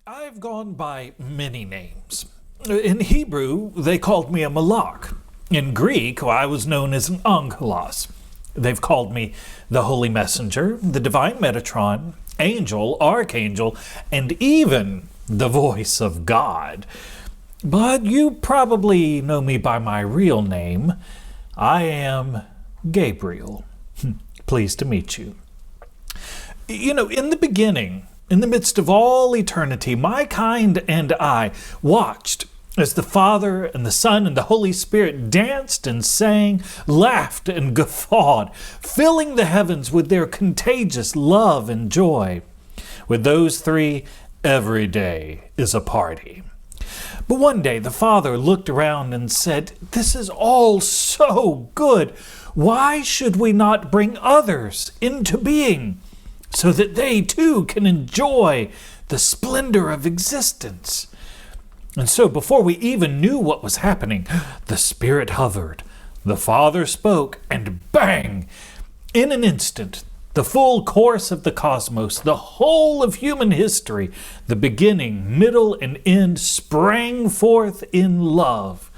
I've gone by many names. In Hebrew, they called me a malach. In Greek, I was known as an angelos. They've called me the Holy Messenger, the Divine Metatron, Angel, Archangel, and even the Voice of God. But you probably know me by my real name. I am Gabriel. Pleased to meet you. In the beginning, in the midst of all eternity, my kind and I watched as the Father and the Son and the Holy Spirit danced and sang, laughed and guffawed, filling the heavens with their contagious love and joy. With those three, every day is a party. But one day the Father looked around and said, "This is all so good. Why should we not bring others into being so that they too can enjoy the splendor of existence?" And so before we even knew what was happening, the Spirit hovered, the Father spoke, and bang! In an instant, the full course of the cosmos, the whole of human history, the beginning, middle, and end sprang forth in love.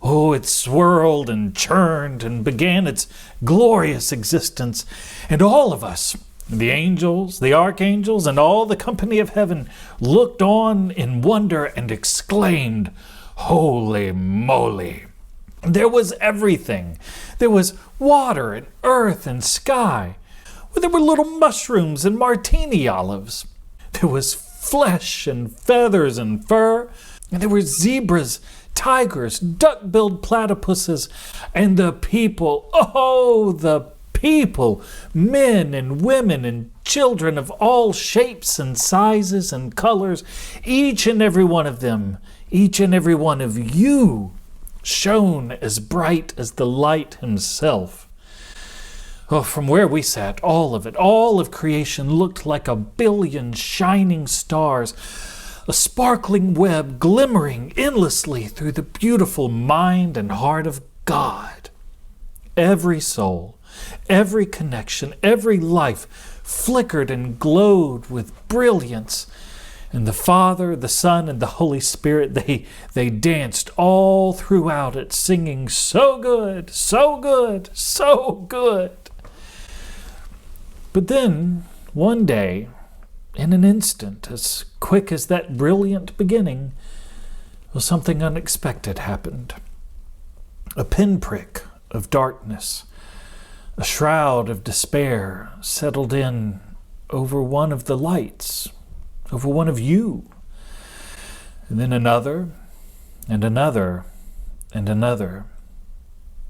Oh, it swirled and churned and began its glorious existence, and all of us, the angels, the archangels, and all the company of heaven looked on in wonder and exclaimed, "Holy moly!" There was everything. There was water and earth and sky. There were little mushrooms and martini olives. There was flesh and feathers and fur. And there were zebras, tigers, duck-billed platypuses, and the people. Oh, the people, men and women and children of all shapes and sizes and colors, each and every one of them, each and every one of you, shone as bright as the light himself. Oh, from where we sat, all of it, all of creation looked like a billion shining stars, a sparkling web glimmering endlessly through the beautiful mind and heart of God. Every soul, every connection, every life flickered and glowed with brilliance. And the Father, the Son, and the Holy Spirit, they danced all throughout it, singing, "So good, so good, so good." But then, one day, in an instant, as quick as that brilliant beginning, something unexpected happened. A pinprick of darkness, a shroud of despair settled in over one of the lights, over one of you. And then another, and another, and another.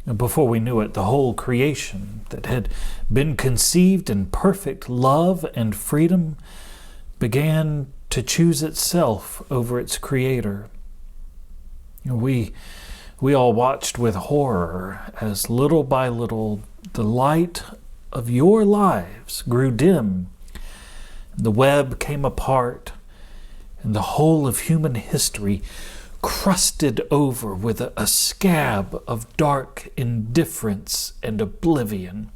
And before we knew it, the whole creation that had been conceived in perfect love and freedom began to choose itself over its creator. We all watched with horror as little by little the light of your lives grew dim. The web came apart, and the whole of human history crusted over with a scab of dark indifference and oblivion.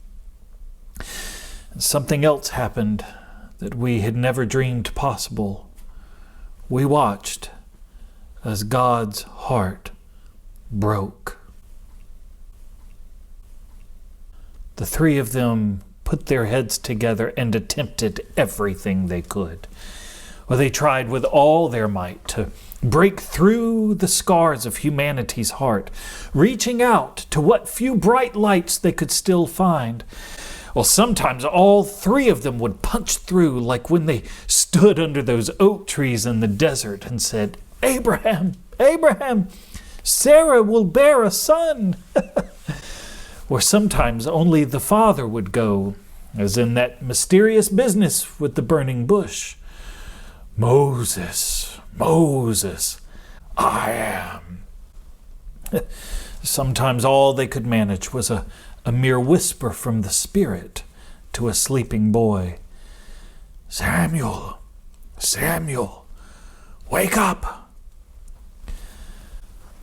And something else happened that we had never dreamed possible. We watched as God's heart broke. The three of them put their heads together and attempted everything they could. Well, they tried with all their might to break through the scars of humanity's heart, reaching out to what few bright lights they could still find. Well, sometimes all three of them would punch through, like when they stood under those oak trees in the desert and said, "Abraham, Abraham, Sarah will bear a son." Or sometimes only the Father would go, as in that mysterious business with the burning bush. "Moses, Moses, I am." Sometimes all they could manage was a mere whisper from the Spirit to a sleeping boy. "Samuel, Samuel, wake up."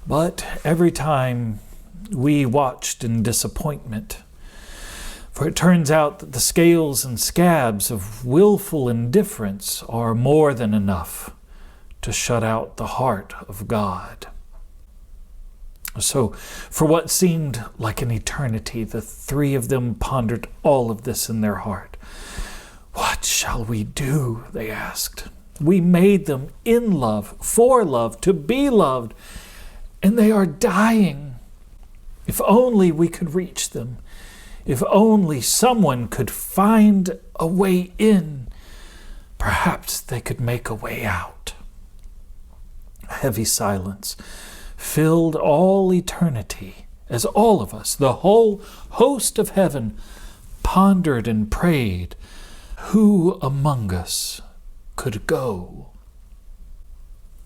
But every time we watched in disappointment, for it turns out that the scales and scabs of willful indifference are more than enough to shut out the heart of God. So, for what seemed like an eternity, the three of them pondered all of this in their heart. "What shall we do?" they asked. "We made them in love, for love, to be loved, and they are dying. If only we could reach them. If only someone could find a way in. Perhaps they could make a way out." A heavy silence filled all eternity as all of us, the whole host of heaven, pondered and prayed, who among us could go?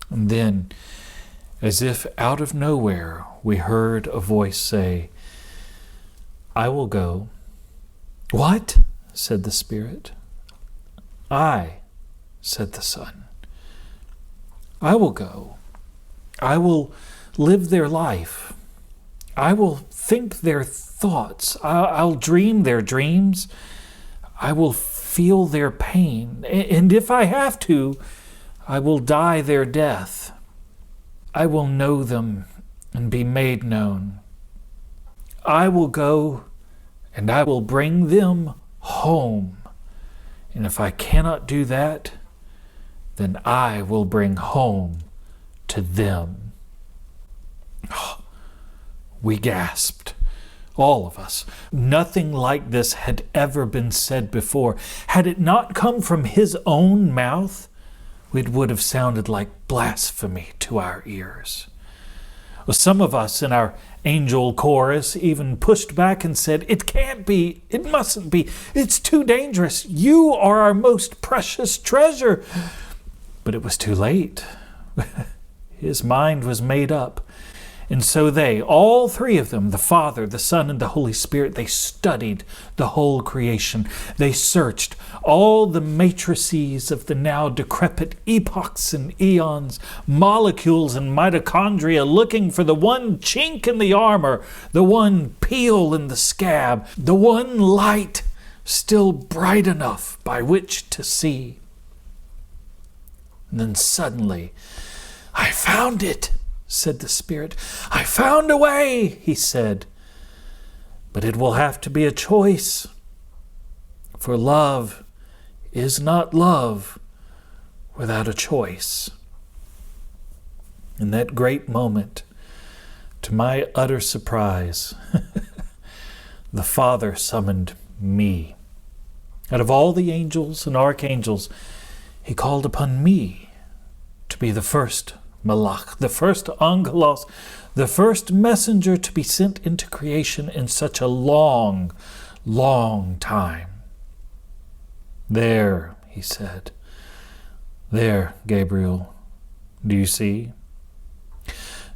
And then, as if out of nowhere, we heard a voice say, "I will go." "What?" said the Spirit. "I," said the Son. "I will go. I will live their life. I will think their thoughts. I'll dream their dreams. I will feel their pain. And if I have to, I will die their death. I will know them and be made known. I will go and I will bring them home. And if I cannot do that, then I will bring home to them." We gasped, all of us. Nothing like this had ever been said before. Had it not come from his own mouth, it would have sounded like blasphemy to our ears. Some of us in our angel chorus even pushed back and said, "It can't be, it mustn't be, it's too dangerous. You are our most precious treasure." But it was too late. His mind was made up. And so they, all three of them, the Father, the Son, and the Holy Spirit, they studied the whole creation. They searched all the matrices of the now decrepit epochs and eons, molecules and mitochondria, looking for the one chink in the armor, the one peel in the scab, the one light still bright enough by which to see. And then suddenly, "I found it," said the Spirit. "I found a way," he said. "But it will have to be a choice. For love is not love without a choice." In that great moment, to my utter surprise, the Father summoned me. Out of all the angels and archangels, he called upon me to be the first Malach, the first Angelos, the first messenger to be sent into creation in such a long, long time. "There," he said. "There, Gabriel, do you see?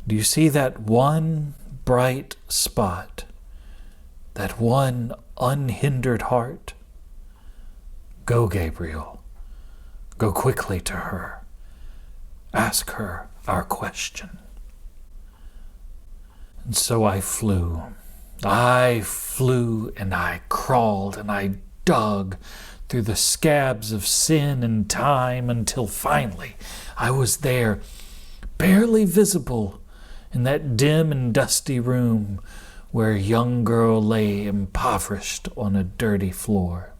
Do you see that one bright spot, that one unhindered heart? Go, Gabriel, go quickly to her. Ask her our question." And so I flew and I crawled and I dug through the scabs of sin and time until finally I was there, barely visible in that dim and dusty room where a young girl lay impoverished on a dirty floor.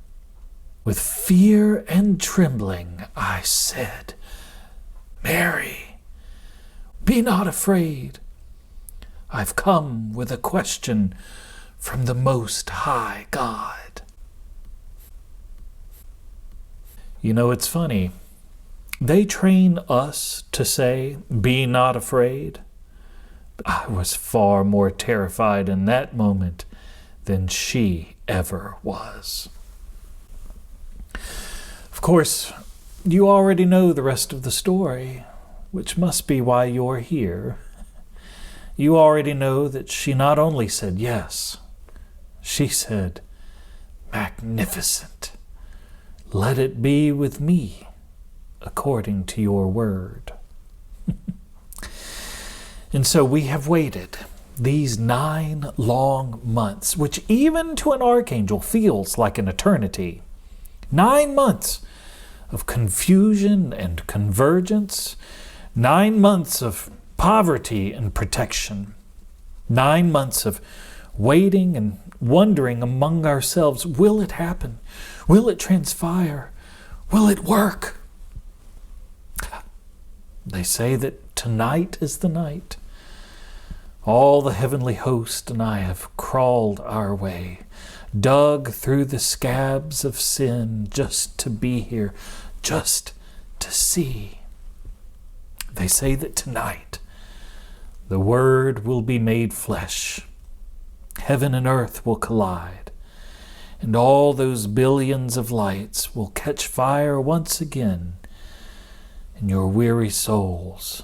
With fear and trembling, I said, "Mary, be not afraid. I've come with a question from the Most High God." You know, it's funny. They train us to say, "Be not afraid." But I was far more terrified in that moment than she ever was. Of course, you already know the rest of the story, which must be why you're here. You already know that she not only said yes, she said, "Magnificent. Let it be with me according to your word." And so we have waited these 9 long months, which even to an archangel feels like an eternity. 9 months of confusion and convergence, 9 months of poverty and protection. 9 months of waiting and wondering among ourselves, will it happen? Will it transpire? Will it work? They say that tonight is the night. All the heavenly host and I have crawled our way, dug through the scabs of sin just to be here, just to see. They say that tonight the Word will be made flesh. Heaven and earth will collide, and all those billions of lights will catch fire once again, and your weary souls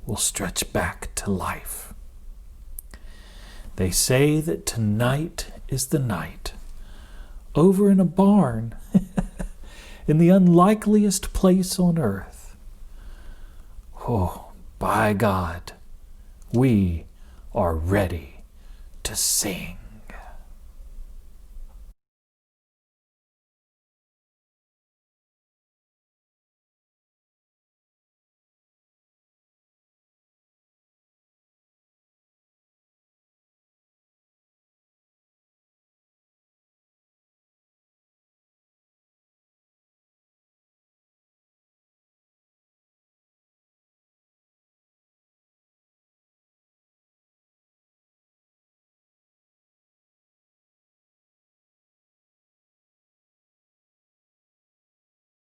will stretch back to life. They say that tonight is the night, over in a barn, in the unlikeliest place on earth. Oh, by God, we are ready to sing.